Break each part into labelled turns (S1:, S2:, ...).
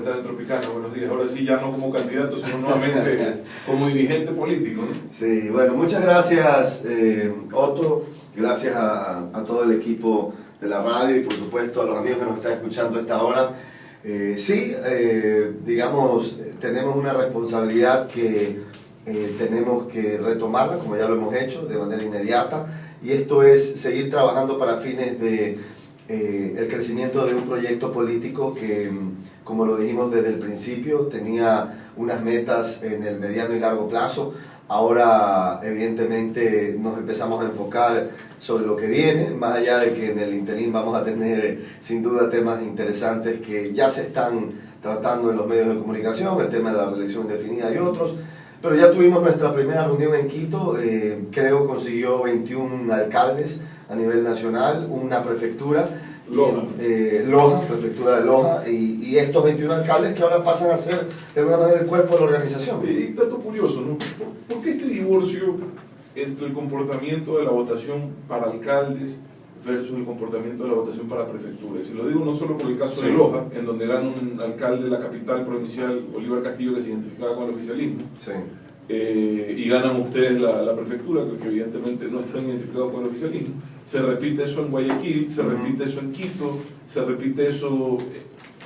S1: De Tropicana, buenos días. Ahora sí, ya no como candidato, sino nuevamente como dirigente político, ¿no?
S2: Sí, bueno, muchas gracias, Otto. Gracias a todo el equipo de la radio y por supuesto a los amigos que nos están escuchando a esta hora. Digamos, tenemos una responsabilidad que tenemos que retomarla, como ya lo hemos hecho, de manera inmediata, y esto es seguir trabajando para fines de el crecimiento de un proyecto político que, como lo dijimos desde el principio, tenía unas metas en el mediano y largo plazo. Ahora, evidentemente, nos empezamos a enfocar sobre lo que viene, más allá de que en el interín vamos a tener, sin duda, temas interesantes que ya se están tratando en los medios de comunicación, el tema de la reelección indefinida y otros. Pero ya tuvimos nuestra primera reunión en Quito, creo consiguió 21 alcaldes a nivel nacional, una prefectura, Loja, prefectura de Loja, y estos 21 alcaldes que ahora pasan a ser de alguna manera el cuerpo de la organización.
S1: Y dato curioso, ¿no? ¿Por qué este divorcio entre el comportamiento de la votación para alcaldes versus el comportamiento de la votación para prefecturas? Y lo digo no solo por el caso de Loja, en donde gana un alcalde de la capital provincial, Bolívar Castillo, que se identificaba con el oficialismo,
S2: sí.
S1: Y ganan ustedes la prefectura, que evidentemente no están identificados con el oficialismo. Se repite eso en Guayaquil, se repite eso en Quito, se repite eso,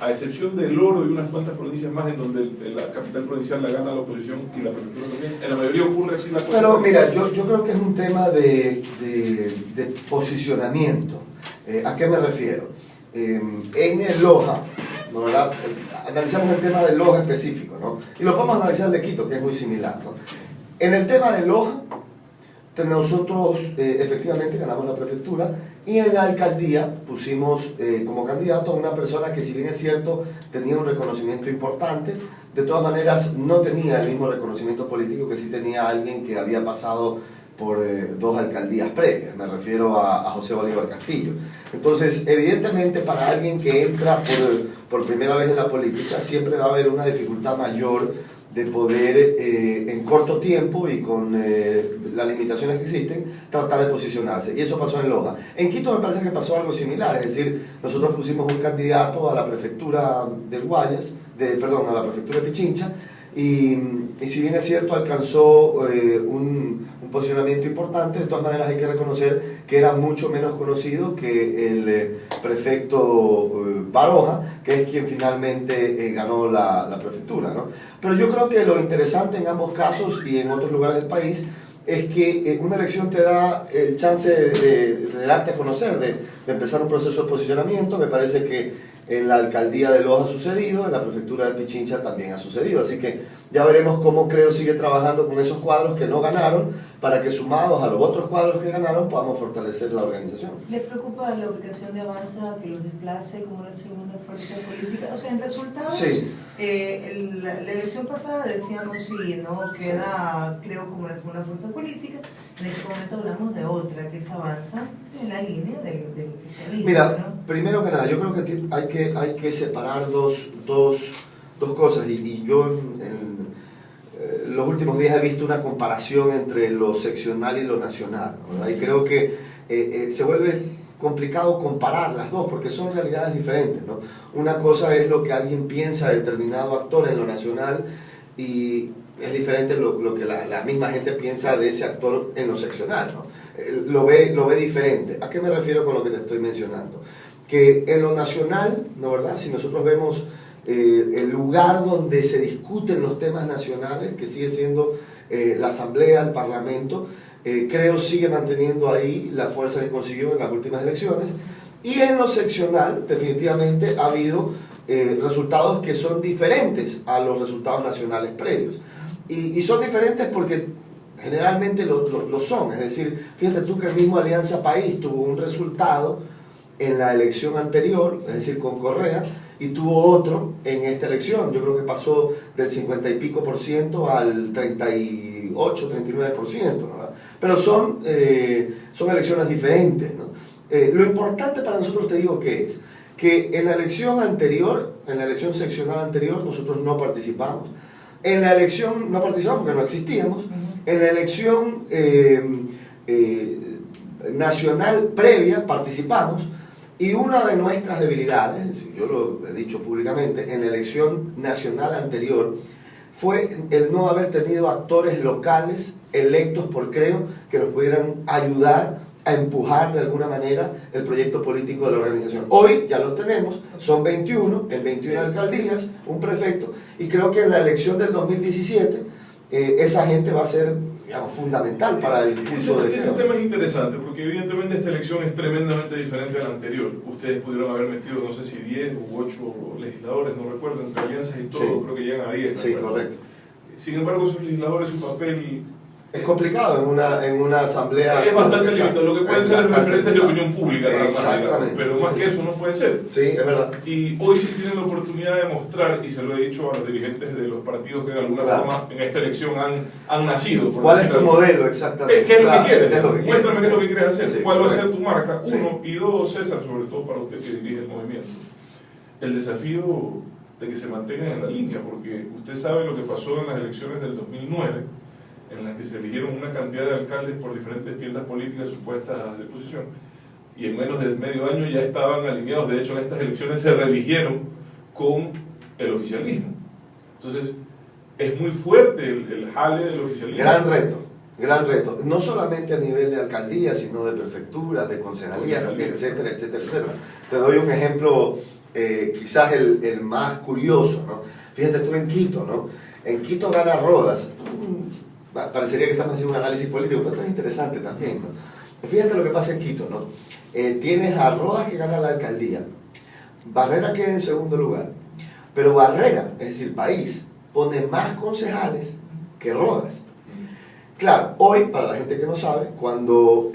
S1: a excepción del Oro y unas cuantas provincias más, en donde la capital provincial la gana la oposición y la prefectura también. En la mayoría ocurre así la cosa.
S2: Pero mira, yo creo que es un tema de posicionamiento. ¿A qué me refiero? En el Loja, ¿no, verdad? Analizamos el tema de Loja específico, ¿no? Y lo podemos analizar de Quito, que es muy similar, ¿no? En el tema de Loja, nosotros efectivamente ganamos la prefectura y en la alcaldía pusimos como candidato a una persona que, si bien es cierto, tenía un reconocimiento importante, de todas maneras no tenía el mismo reconocimiento político que sí tenía alguien que había pasado por dos alcaldías previas. Me refiero a José Bolívar Castillo. Entonces, evidentemente, para alguien que entra por primera vez en la política, siempre va a haber una dificultad mayor de poder en corto tiempo y con las limitaciones que existen, tratar de posicionarse. Y eso pasó en Loja. En Quito me parece que pasó algo similar, es decir, nosotros pusimos un candidato a la prefectura del Guayas, a la prefectura de Pichincha, y si bien es cierto alcanzó un posicionamiento importante, de todas maneras hay que reconocer que era mucho menos conocido que el prefecto Baroja, que es quien finalmente ganó la prefectura, ¿no? Pero yo creo que lo interesante en ambos casos y en otros lugares del país es que una elección te da el chance de darte a conocer, de empezar un proceso de posicionamiento. Me parece que en la alcaldía de Loja ha sucedido, en la prefectura de Pichincha también ha sucedido, así que ya veremos cómo Creo sigue trabajando con esos cuadros que no ganaron, para que sumados a los otros cuadros que ganaron podamos fortalecer la organización.
S3: ¿Les preocupa la ubicación de Avanza, que los desplace como una segunda fuerza política? O sea, en resultados,
S2: sí.
S3: La elección pasada decíamos sí, ¿no? Queda Creo como una segunda fuerza política. En este momento hablamos de otra, que es Avanza, en la línea del oficialismo.
S2: Mira,
S3: ¿no?
S2: primero que nada, yo creo que hay que separar dos cosas, y yo en los últimos días he visto una comparación entre lo seccional y lo nacional, ¿verdad? Y creo que se vuelve complicado comparar las dos porque son realidades diferentes, ¿no? Una cosa es lo que alguien piensa de determinado actor en lo nacional y es diferente lo que la misma gente piensa de ese actor en lo seccional, ¿no? Lo ve diferente. ¿A qué me refiero con lo que te estoy mencionando? Que en lo nacional, ¿no, verdad? Si nosotros vemos el lugar donde se discuten los temas nacionales, que sigue siendo la Asamblea, el Parlamento, Creo sigue manteniendo ahí la fuerza que consiguió en las últimas elecciones. Y en lo seccional, definitivamente, ha habido resultados que son diferentes a los resultados nacionales previos. Y son diferentes porque generalmente lo son. Es decir, fíjate tú que el mismo Alianza País tuvo un resultado en la elección anterior, es decir, con Correa, y tuvo otro en esta elección. Yo creo que pasó del 50 y pico por ciento al 38, 39%, ¿no? Pero son elecciones diferentes, ¿no? Lo importante para nosotros, te digo, que es que en la elección anterior, en la elección seccional anterior, nosotros no participamos. En la elección no participamos porque no existíamos. En la elección nacional previa participamos, Y una de nuestras debilidades, yo lo he dicho públicamente, en la elección nacional anterior, fue el no haber tenido actores locales electos por Creo que nos pudieran ayudar a empujar de alguna manera el proyecto político de la organización. Hoy ya los tenemos, son 21, en 21 alcaldías, un prefecto, y creo que en la elección del 2017 esa gente va a ser, digamos, fundamental para el curso de
S1: ese
S2: Creo.
S1: tema es interesante porque evidentemente esta elección es tremendamente diferente a la anterior. Ustedes pudieron haber metido, no sé si 10 u 8 legisladores, no recuerdo, entre alianzas y todo,
S2: Sí.
S1: creo que llegan a 10.
S2: Sí, correcto.
S1: Sin embargo, esos legisladores, su papel
S2: Es complicado en una asamblea.
S1: es bastante limitado. Lo que pueden ser es referentes de opinión pública, nada más,
S2: exactamente,
S1: pero más que eso no pueden ser.
S2: Sí, es verdad.
S1: Y hoy sí tienen la oportunidad de mostrar, y se lo he dicho a los dirigentes de los partidos que de alguna
S2: Claro.
S1: forma en esta elección han nacido. por
S2: ¿Cuál es
S1: decirlo
S2: tu
S1: así.
S2: modelo exactamente?
S1: ¿Qué es lo
S2: Claro,
S1: que quieres?
S2: ¿qué es lo que quieres?
S1: Muéstrame qué es lo que quieres hacer.
S2: Sí,
S1: ¿Cuál va a
S2: correcto.
S1: ser tu marca?
S2: Sí.
S1: Uno. Y dos, César, sobre todo para usted que dirige el movimiento. El desafío de que se mantengan en la línea, porque usted sabe lo que pasó en las elecciones del 2009, en las que se eligieron una cantidad de alcaldes por diferentes tiendas políticas supuestas de posición, y en menos de medio año ya estaban alineados. De hecho, en estas elecciones se reeligieron con el oficialismo. Entonces, es muy fuerte el jale del oficialismo.
S2: Gran reto, no solamente a nivel de alcaldía, sino de prefecturas, de concejalías, etcétera, etcétera, etcétera. Te doy un ejemplo, quizás el más curioso, ¿no? Fíjate tú en Quito, ¿no? En Quito gana Rodas. Parecería que estamos haciendo un análisis político, pero esto es interesante también, ¿no? Fíjate lo que pasa en Quito, ¿no? Tienes a Rodas que gana la alcaldía, Barrera queda en segundo lugar, pero Barrera, es decir, país, pone más concejales que Rodas. Claro, hoy, para la gente que no sabe, cuando,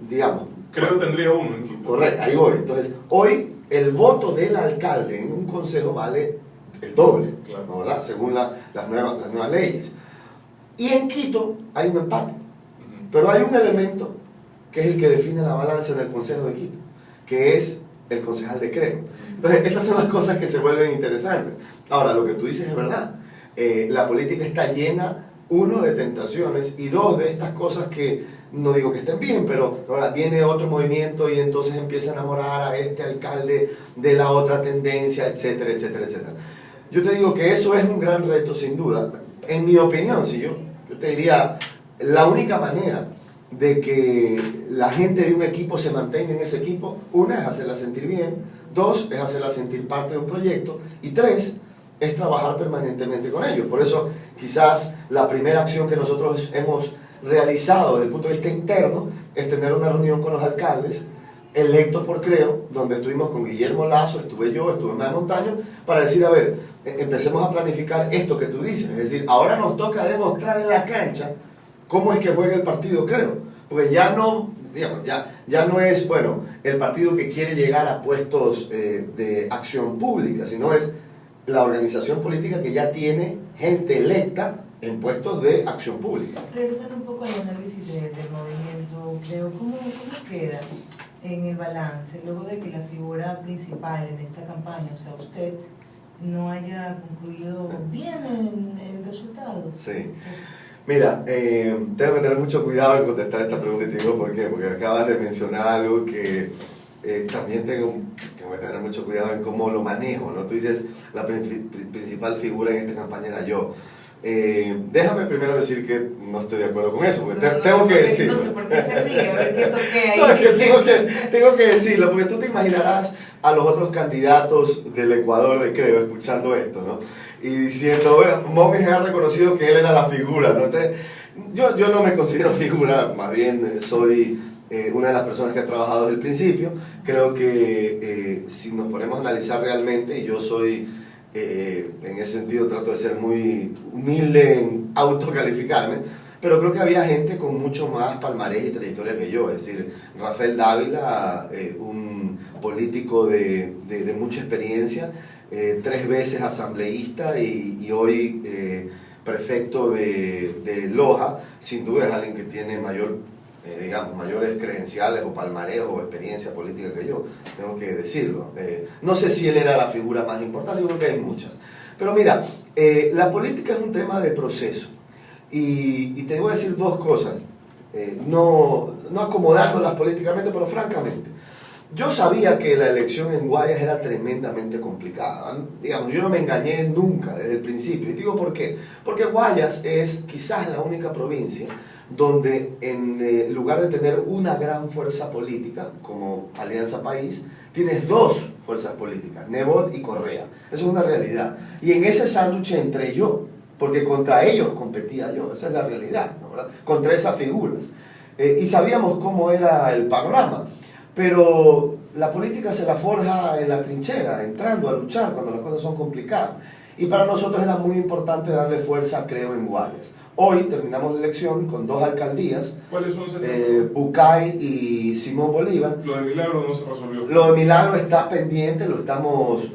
S2: digamos...
S1: Creo que tendría uno en Quito.
S2: Correcto, ahí voy. Entonces, hoy el voto del alcalde en un consejo vale el doble,
S1: Claro.
S2: ¿no? ¿Verdad? Según las nuevas leyes. Y en Quito hay un empate, pero hay un elemento que es el que define la balanza en el consejo de Quito, que es el concejal de Creo. Entonces, estas son las cosas que se vuelven interesantes. Ahora, lo que tú dices es verdad. La política está llena, uno, de tentaciones, y dos, de estas cosas que no digo que estén bien, pero ahora viene otro movimiento y entonces empieza a enamorar a este alcalde de la otra tendencia, etcétera, etcétera, etcétera. Yo te digo que eso es un gran reto, sin duda. En mi opinión, si yo te diría, la única manera de que la gente de un equipo se mantenga en ese equipo, una, es hacerla sentir bien, dos, es hacerla sentir parte de un proyecto, y tres, es trabajar permanentemente con ellos. Por eso, quizás la primera acción que nosotros hemos realizado desde el punto de vista interno es tener una reunión con los alcaldes electos por Creo, donde estuvimos con Guillermo Lazo, estuve yo, estuve Manuel Montaño, para decir, a ver, empecemos a planificar esto que tú dices. Es decir, ahora nos toca demostrar en la cancha cómo es que juega el partido Creo. Porque ya no, digamos, ya no es, bueno, el partido que quiere llegar a puestos de acción pública, sino es la organización política que ya tiene gente electa en puestos de acción pública.
S3: Regresando un poco al análisis del movimiento, Creo, ¿cómo queda en el balance luego de que la figura principal en esta campaña, o sea, usted, no haya concluido bien en resultados?
S2: Sí. Mira, tengo que tener mucho cuidado en contestar esta pregunta y te digo por qué, porque acabas de mencionar algo que también tengo que tener mucho cuidado en cómo lo manejo, ¿no? Tú dices, la principal figura en esta campaña era yo. Déjame primero decir que no estoy de acuerdo con eso, porque tengo que decirlo.
S3: No sé por qué se ríe, a ver qué toqué ahí.
S2: No, es que tengo que decirlo, porque tú te imaginarás a los otros candidatos del Ecuador de Creo escuchando esto, ¿no? Y diciendo, bueno, Momis ha reconocido que él era la figura, ¿no? Entonces, yo no me considero figura, más bien soy una de las personas que ha trabajado desde el principio. Creo que si nos ponemos a analizar realmente, y yo soy, en ese sentido trato de ser muy humilde en autocalificarme, pero creo que había gente con mucho más palmarés y trayectoria que yo. Es decir, Rafael Dávila, un político de mucha experiencia, 3 veces asambleísta y hoy prefecto de Loja, sin duda es alguien que tiene mayores credenciales o palmarés o experiencia política que yo, tengo que decirlo. No sé si él era la figura más importante, yo creo que hay muchas. Pero mira, la política es un tema de proceso. Y te voy a decir dos cosas, no acomodándolas políticamente, pero francamente. Yo sabía que la elección en Guayas era tremendamente complicada. Digamos, yo no me engañé nunca desde el principio. Y digo por qué. Porque Guayas es quizás la única provincia donde en lugar de tener una gran fuerza política, como Alianza País, tienes dos fuerzas políticas, Nebot y Correa. Eso es una realidad. Y en ese sándwich entré yo, porque contra ellos competía yo, esa es la realidad, ¿no? ¿Verdad? Contra esas figuras. Y sabíamos cómo era el panorama. Pero la política se la forja en la trinchera, entrando a luchar cuando las cosas son complicadas. Y para nosotros era muy importante darle fuerza, creo, en Guayas. Hoy terminamos la elección con 2 alcaldías.
S1: ¿Cuáles son esas?
S2: Bucay y Simón Bolívar.
S1: Lo de Milagro no se resolvió.
S2: Lo de Milagro está pendiente, lo estamos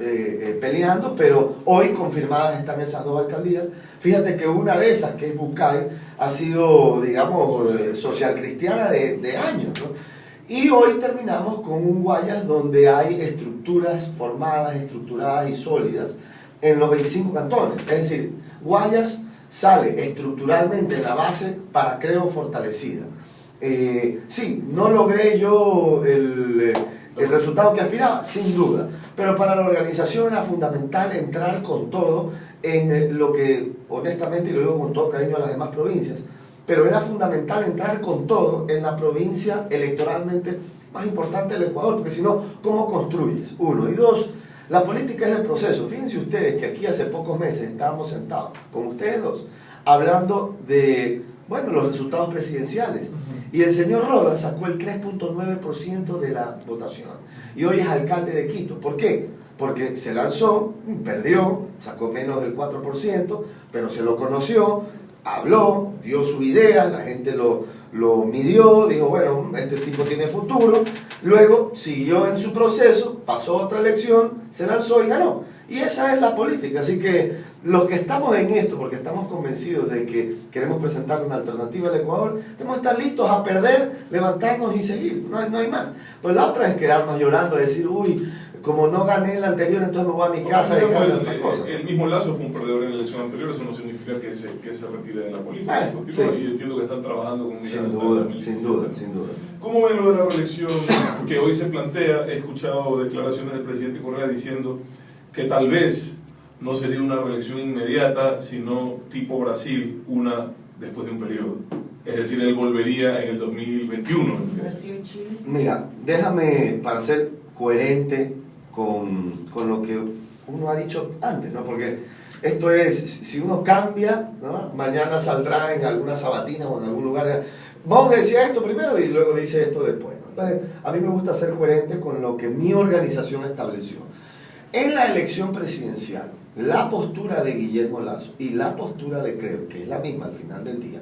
S2: peleando, pero hoy confirmadas están esas 2 alcaldías. Fíjate que una de esas, que es Bucay, ha sido, digamos, social cristiana de años, ¿no? Y hoy terminamos con un Guayas donde hay estructuras formadas, estructuradas y sólidas en los 25 cantones. Es decir, Guayas sale estructuralmente en la base para, creo, fortalecida. Sí, no logré yo el resultado que aspiraba, sin duda, pero para la organización era fundamental entrar con todo en lo que, honestamente, y lo digo con todo cariño a las demás provincias, pero era fundamental entrar con todo en la provincia electoralmente más importante del Ecuador, porque si no, ¿cómo construyes? Uno. Y dos, la política es el proceso. Fíjense ustedes que aquí hace pocos meses estábamos sentados con ustedes dos, hablando de, bueno, los resultados presidenciales. Y el señor Rodas sacó el 3.9% de la votación. Y hoy es alcalde de Quito. ¿Por qué? Porque se lanzó, perdió, sacó menos del 4%, pero se lo conoció, habló, dio su idea, la gente lo midió, dijo, bueno, este tipo tiene futuro. Luego siguió en su proceso, pasó otra elección, se lanzó y ganó. Y esa es la política. Así que los que estamos en esto, porque estamos convencidos de que queremos presentar una alternativa al Ecuador, tenemos que estar listos a perder, levantarnos y seguir. No hay más. Pues la otra es quedarnos llorando y decir, uy, como no gané en la anterior, entonces me voy a mi casa y cambio otras cosas.
S1: El mismo Lazo fue un perdedor en la elección anterior, eso no significa que se retire de la política.
S2: Sí.
S1: Y entiendo que están trabajando con
S2: Sin duda, sin duda, sin duda.
S1: ¿Cómo ven lo de la reelección que hoy se plantea? He escuchado declaraciones del presidente Correa diciendo que tal vez no sería una reelección inmediata, sino tipo Brasil, una después de un periodo. Es decir, él volvería en el 2021.
S3: Brasil, Chile.
S2: Mira, déjame, para ser coherente con lo que uno ha dicho antes, ¿no? Porque esto es, si uno cambia, ¿no? Mañana saldrá en alguna sabatina o en algún lugar, Monge decía esto primero y luego dice esto después, ¿no? Entonces, a mí me gusta ser coherente con lo que mi organización estableció. En la elección presidencial, la postura de Guillermo Lasso y la postura de Creo, que es la misma al final del día,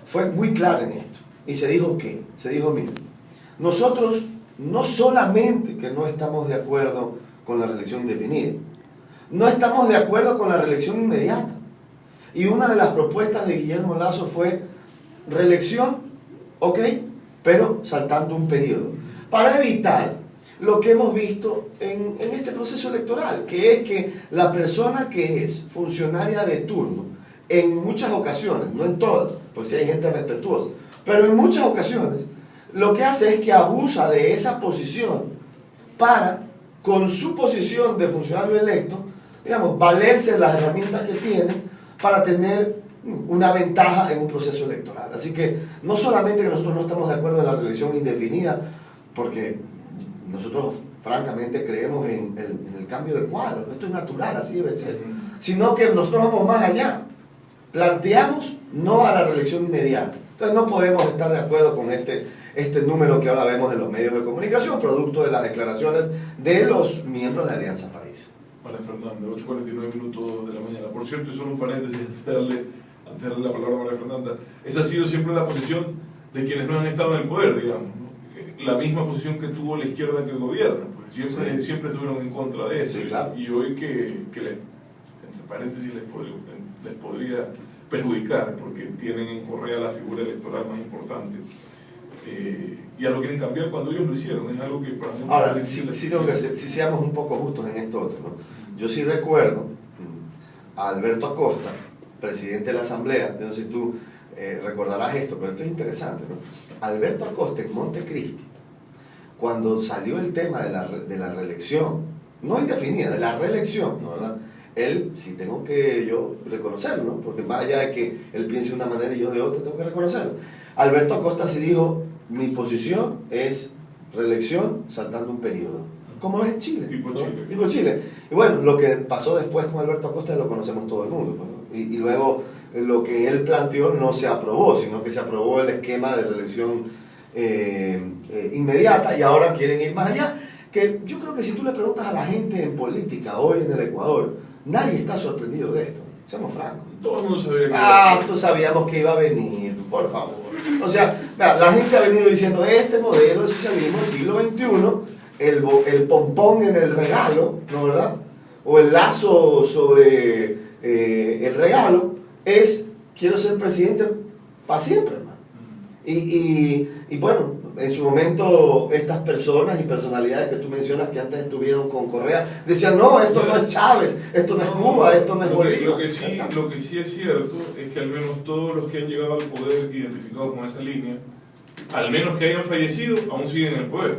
S2: fue muy clara en esto. Y se dijo ¿qué? Se dijo, mira, nosotros no solamente que no estamos de acuerdo con la reelección indefinida, no estamos de acuerdo con la reelección inmediata. Y una de las propuestas de Guillermo Lasso fue reelección, ok, pero saltando un periodo, para evitar lo que hemos visto en este proceso electoral, que es que la persona que es funcionaria de turno, en muchas ocasiones, no en todas, pues sí hay gente respetuosa, pero en muchas ocasiones, lo que hace es que abusa de esa posición para, con su posición de funcionario electo, digamos, valerse de las herramientas que tiene para tener una ventaja en un proceso electoral. Así que no solamente que nosotros no estamos de acuerdo en la reelección indefinida, porque nosotros francamente creemos en el cambio de cuadro, esto es natural, así debe ser, sino que nosotros vamos más allá, planteamos no a la reelección inmediata. Entonces no podemos estar de acuerdo con este número que ahora vemos en los medios de comunicación, producto de las declaraciones de los miembros de Alianza País.
S1: María Fernanda, 8:49 minutos de la mañana. Por cierto, y solo un paréntesis antes de darle la palabra a María Fernanda, esa ha sido siempre la posición de quienes no han estado en el poder, digamos, ¿no? La misma posición que tuvo la izquierda que el gobierno, pues siempre estuvieron en contra de eso.
S2: Sí, claro.
S1: Y hoy que entre paréntesis les podría perjudicar, porque tienen en Correa la figura electoral más importante. Y ya lo quieren cambiar cuando ellos lo hicieron, es algo que para muchos...
S2: Ahora, si seamos un poco justos en esto otro, ¿no? Yo sí recuerdo a Alberto Acosta, presidente de la Asamblea, no sé si tú recordarás esto, pero esto es interesante, ¿no? Alberto Acosta en Montecristi, cuando salió el tema de la reelección, no indefinida, de la reelección, ¿no, verdad? Él, sí tengo que yo reconocerlo, ¿no? Porque más allá de que él piense de una manera y yo de otra, tengo que reconocerlo. Alberto Acosta sí dijo, mi posición es reelección saltando un periodo, como lo es en Chile.
S1: Tipo
S2: ¿no?
S1: Chile.
S2: Tipo Chile. Y bueno, lo que pasó después con Alberto Acosta lo conocemos todo el mundo, ¿no? Y luego lo que él planteó no se aprobó, sino que se aprobó el esquema de reelección inmediata, y ahora quieren ir más allá. Que yo creo que si tú le preguntas a la gente en política hoy en el Ecuador, nadie está sorprendido de esto, seamos francos.
S1: Todo el mundo sabía que
S2: Tú sabíamos que iba a venir, por favor. O sea, la gente ha venido diciendo, este modelo de socialismo del siglo XXI, el pompón en el regalo, ¿no, verdad? O el lazo sobre el regalo, es, quiero ser presidente para siempre, hermano. Y bueno, en su momento estas personas y personalidades que tú mencionas que antes estuvieron con Correa decían, no, esto no es Chávez, esto no es Cuba, esto no es Bolivia.
S1: Lo que sí es cierto es que al menos todos los que han llegado al poder identificados con esa línea, al menos que hayan fallecido, aún siguen en el poder.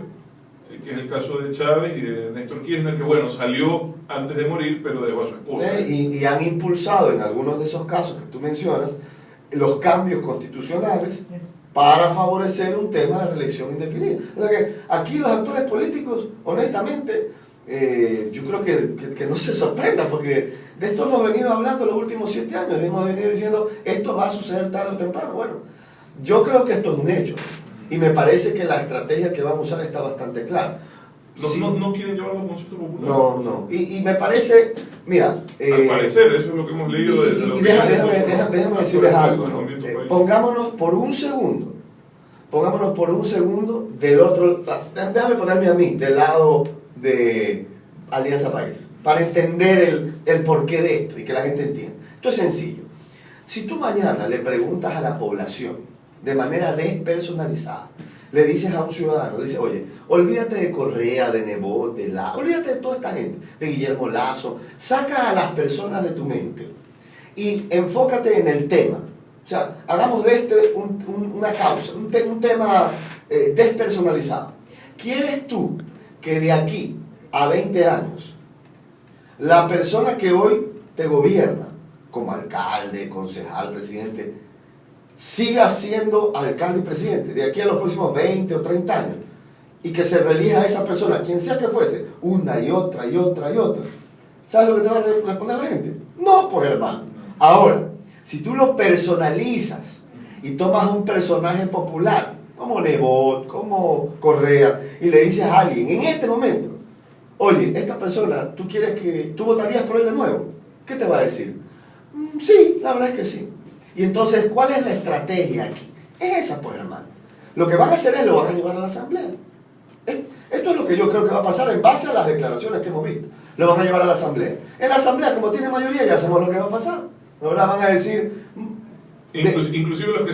S1: ¿Sí? Que es el caso de Chávez y de Néstor Kirchner, que bueno, salió antes de morir, pero dejó a su esposa.
S2: Y han impulsado en algunos de esos casos que tú mencionas los cambios constitucionales para favorecer un tema de reelección indefinida. O sea que aquí los actores políticos, honestamente, yo creo que no se sorprendan, porque de esto hemos venido hablando los últimos 7 años, hemos venido diciendo, esto va a suceder tarde o temprano. Bueno, yo creo que esto es un hecho, y me parece que la estrategia que van a usar está bastante clara.
S1: No quieren llevarlo a consulta popular.
S2: No. Y me parece, mira...
S1: al parecer, eso es lo que hemos leído de lo
S2: déjame decirles algo, ¿no? Pongámonos por un segundo del otro, déjame ponerme a mí, del lado de Alianza País, para entender el porqué de esto y que la gente entienda. Esto es sencillo. Si tú mañana le preguntas a la población de manera despersonalizada, le dices a un ciudadano, le dices, oye, olvídate de Correa, de Nebot, de olvídate de toda esta gente, de Guillermo Lazo, saca a las personas de tu mente y enfócate en el tema. O sea, hagamos de este una causa, un tema despersonalizado. ¿Quieres tú que de aquí a 20 años la persona que hoy te gobierna, como alcalde, concejal, presidente, siga siendo alcalde y presidente de aquí a los próximos 20 o 30 años, y que se reelija a esa persona, quien sea que fuese, una y otra y otra y otra? ¿Sabes lo que te va a responder la gente? No, pues hermano. Ahora, si tú lo personalizas y tomas un personaje popular, como Nebot, como Correa, y le dices a alguien en este momento, oye, esta persona, ¿tú votarías por él de nuevo? ¿Qué te va a decir? Sí, la verdad es que sí. Y entonces, ¿cuál es la estrategia aquí? Es esa, pues, hermano. Lo que van a hacer es lo van a llevar a la asamblea. Esto es lo que yo creo que va a pasar en base a las declaraciones que hemos visto. Lo van a llevar a la asamblea. En la asamblea, como tiene mayoría, ya sabemos lo que va a pasar. Ahora van a decir...
S1: Inclusive los que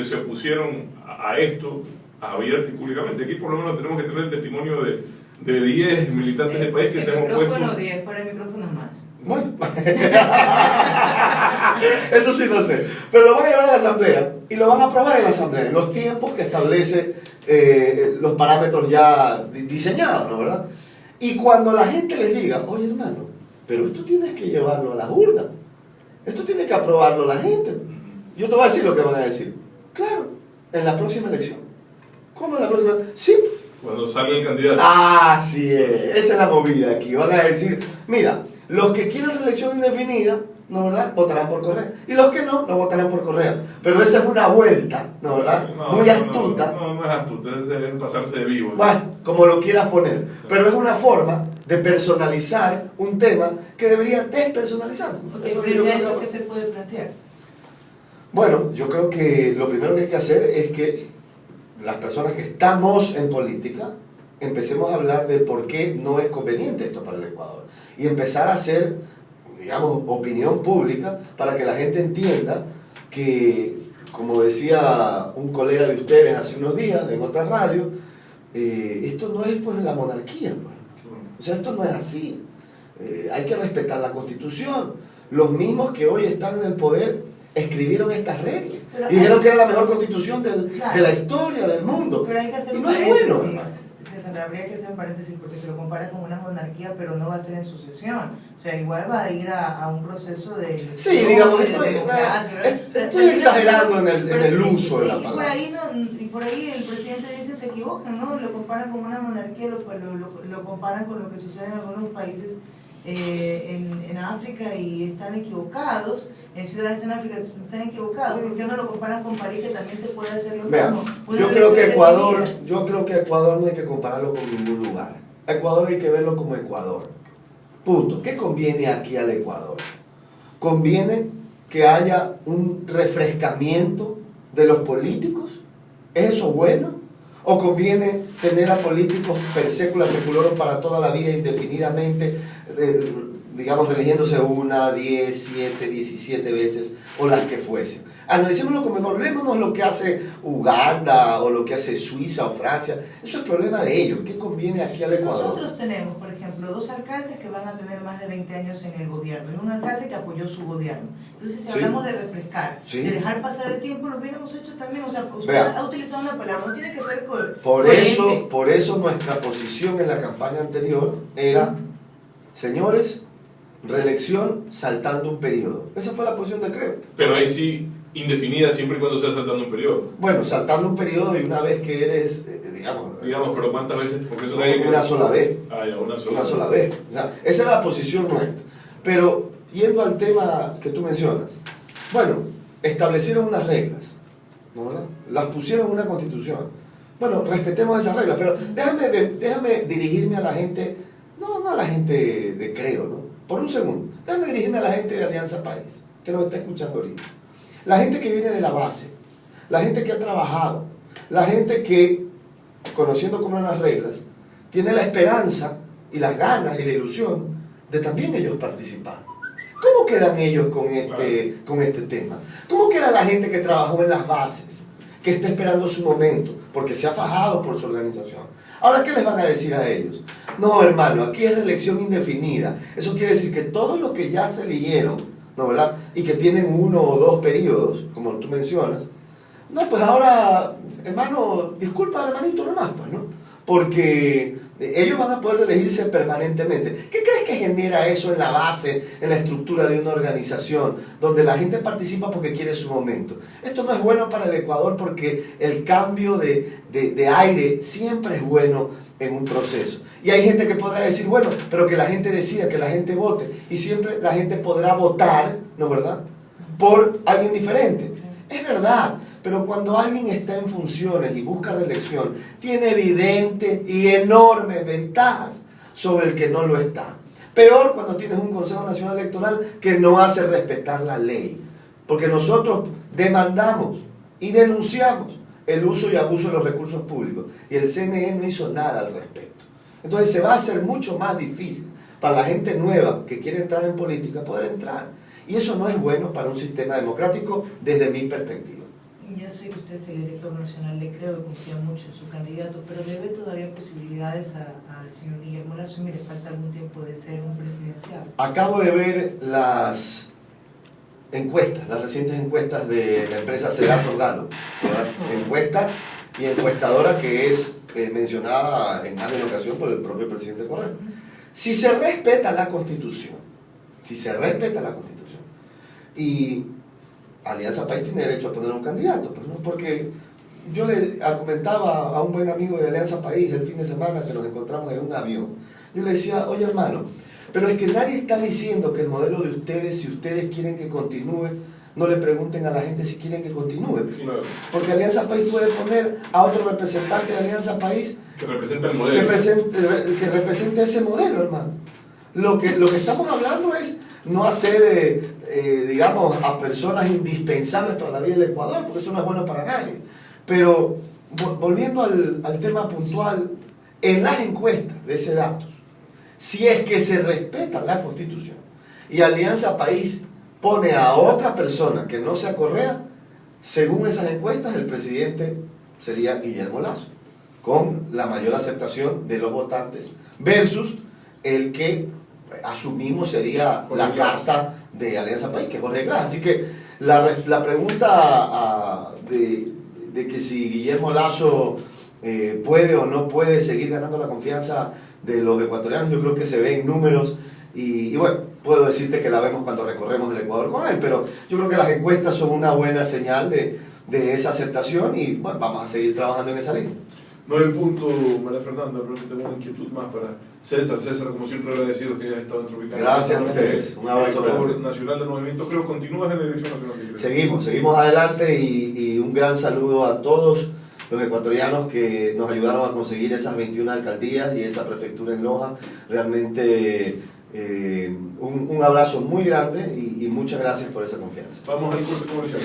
S1: se opusieron a esto, abierto y públicamente. Aquí por lo menos tenemos que tener el testimonio de 10 militantes del país que se han opuesto.
S3: 10, fuera de micrófonos más.
S2: Bueno, eso sí no sé, pero lo van a llevar a la asamblea y lo van a aprobar en la asamblea en los tiempos que establece los parámetros ya diseñados, ¿no, verdad? Y cuando la gente les diga, oye hermano, pero esto tienes que llevarlo a la urna, esto tiene que aprobarlo la gente, yo te voy a decir lo que van a decir. Claro, en la próxima elección. ¿Cómo en la próxima? Sí.
S1: Cuando salga el candidato.
S2: Así es, esa es la movida aquí. Van a decir, mira, los que quieren reelección indefinida, ¿no, verdad?, votarán por Correa. Y los que no votarán por Correa. Pero esa es una vuelta, ¿no, verdad?, muy astuta.
S1: No es astuta, es pasarse de vivo.
S2: Bueno, como lo quieras poner. Pero es una forma de personalizar un tema que debería despersonalizarse.
S3: ¿Frente a eso qué se puede plantear?
S2: Bueno, yo creo que lo primero que hay que hacer es que las personas que estamos en política empecemos a hablar de por qué no es conveniente esto para el Ecuador y empezar a hacer, digamos, opinión pública para que la gente entienda que, como decía un colega de ustedes hace unos días en otra radio, esto no es pues la monarquía, pues. O sea, esto no es así. Hay que respetar la Constitución. Los mismos que hoy están en el poder escribieron estas reglas y dijeron que era la mejor constitución de la historia del mundo.
S3: Pero hay que hacer
S2: y
S3: un
S2: no es
S3: paréntesis.
S2: bueno,
S3: César, habría que hacer un paréntesis porque se lo compara con una monarquía, pero no va a ser en sucesión. O sea, igual va a ir a un proceso de...
S2: Sí, digamos, estoy exagerando en el
S3: pero,
S2: uso de la palabra.
S3: Y por ahí el presidente dice se equivocan, ¿no? Lo comparan con una monarquía, lo comparan con lo que sucede en algunos países en África y están equivocados. En ciudades en África están equivocados. ¿Por qué no lo comparan con París, que también se puede hacer lo mismo?
S2: Yo creo que Ecuador no hay que compararlo con ningún lugar. A Ecuador hay que verlo como Ecuador. Punto. ¿Qué conviene aquí al Ecuador? Conviene que haya un refrescamiento de los políticos. ¿Es eso bueno? ¿O conviene tener a políticos per secula seculorum para toda la vida indefinidamente, digamos, religiéndose 1, 10, 7, 17 veces o las que fuesen? Analicémoslo como mejor, vémonos lo que hace Uganda o lo que hace Suiza o Francia. Eso es el problema de ellos. ¿Qué conviene aquí al Ecuador?
S3: Nosotros tenemos, por ejemplo, 2 alcaldes que van a tener más de 20 años en el gobierno y un alcalde que apoyó su gobierno. Entonces, si hablamos de refrescar, de dejar pasar el tiempo, lo hubiéramos hecho también. O sea, usted ha utilizado una palabra, no tiene que ser coherente.
S2: Por eso nuestra posición en la campaña anterior era, señores, reelección saltando un periodo. Esa fue la posición de Creo.
S1: Pero ahí sí, indefinida siempre y cuando sea saltando un periodo.
S2: Bueno, saltando un periodo y una vez que eres,
S1: digamos, pero ¿cuántas veces? Porque eso
S2: una sola vez.
S1: Ah, ya, una
S2: Una sola vez. O sea, esa es la posición nuestra. Pero, yendo al tema que tú mencionas, bueno, establecieron unas reglas, ¿no, verdad? Las pusieron en una constitución. Bueno, respetemos esas reglas, pero déjame dirigirme a la gente, no a la gente de Creo, ¿no? Por un segundo, déjame dirigirme a la gente de Alianza País, que nos está escuchando ahorita. La gente que viene de la base, la gente que ha trabajado, la gente que, conociendo cómo eran las reglas, tiene la esperanza y las ganas y la ilusión de también ellos participar. ¿Cómo quedan ellos con este tema? ¿Cómo queda la gente que trabajó en las bases, que está esperando su momento, porque se ha fajado por su organización? Ahora, ¿qué les van a decir a ellos? No, hermano, aquí es elección indefinida. Eso quiere decir que todos los que ya se eligieron, ¿no, verdad? Y que tienen 1 o 2 periodos, como tú mencionas, no, pues ahora, hermano, disculpa, hermanito, nomás, pues, ¿no? Porque ellos van a poder reelegirse permanentemente. ¿Qué crees que genera eso en la base, en la estructura de una organización, donde la gente participa porque quiere su momento? Esto no es bueno para el Ecuador porque el cambio de aire siempre es bueno en un proceso. Y hay gente que podrá decir, bueno, pero que la gente decida, que la gente vote. Y siempre la gente podrá votar, ¿no, verdad?, por alguien diferente. Es verdad. Pero cuando alguien está en funciones y busca reelección, tiene evidentes y enormes ventajas sobre el que no lo está. Peor cuando tienes un Consejo Nacional Electoral que no hace respetar la ley. Porque nosotros demandamos y denunciamos el uso y abuso de los recursos públicos. Y el CNE no hizo nada al respecto. Entonces se va a hacer mucho más difícil para la gente nueva que quiere entrar en política poder entrar. Y eso no es bueno para un sistema democrático desde mi perspectiva.
S3: Yo sé que usted es el director nacional de Creo y confía mucho en su candidato, pero ¿le ve todavía posibilidades al señor Guillermo Lasso y le falta algún tiempo de ser un presidencial?
S2: Acabo de ver las encuestas, las recientes encuestas de la empresa Sedato Gallup, encuesta y encuestadora que es mencionada en más de una ocasión por el propio presidente Correa. Si se respeta la Constitución, y Alianza País tiene derecho a poner un candidato, ¿no? Porque yo le argumentaba a un buen amigo de Alianza País el fin de semana que nos encontramos en un avión. Yo le decía, oye hermano, pero es que nadie está diciendo que el modelo de ustedes, si ustedes quieren que continúe, no le pregunten a la gente si quieren que continúe.
S1: Claro.
S2: Porque Alianza País puede poner a otro representante de Alianza País
S1: que representa el modelo.
S2: Que represente ese modelo, hermano. Lo que estamos hablando es no hacer, digamos, a personas indispensables para la vida del Ecuador, porque eso no es bueno para nadie. Pero, volviendo al tema puntual, en las encuestas de ese dato, si es que se respeta la Constitución y Alianza País pone a otra persona que no sea Correa, según esas encuestas, el presidente sería Guillermo Lasso, con la mayor aceptación de los votantes, versus el que asumimos sería la carta de Alianza País, que es Jorge Glass. Así que la pregunta de que si Guillermo Lasso puede o no puede seguir ganando la confianza de los ecuatorianos. Yo creo que se ve en números y bueno, puedo decirte que la vemos cuando recorremos el Ecuador con él, pero yo creo que las encuestas son una buena señal de esa aceptación y bueno, vamos a seguir trabajando en esa línea.
S1: No hay punto, María Fernanda, pero que tengo una inquietud más para César. César, como siempre, agradecido que hayas estado en Tropicana.
S2: Gracias a ustedes, un abrazo grande.
S1: Nacional del Movimiento, creo, continúas en la Dirección Nacional de Iglesia.
S2: Seguimos adelante y un gran saludo a todos los ecuatorianos que nos ayudaron a conseguir esas 21 alcaldías y esa prefectura en Loja. Realmente un abrazo muy grande y muchas gracias por esa confianza.
S1: Vamos al corte comercial.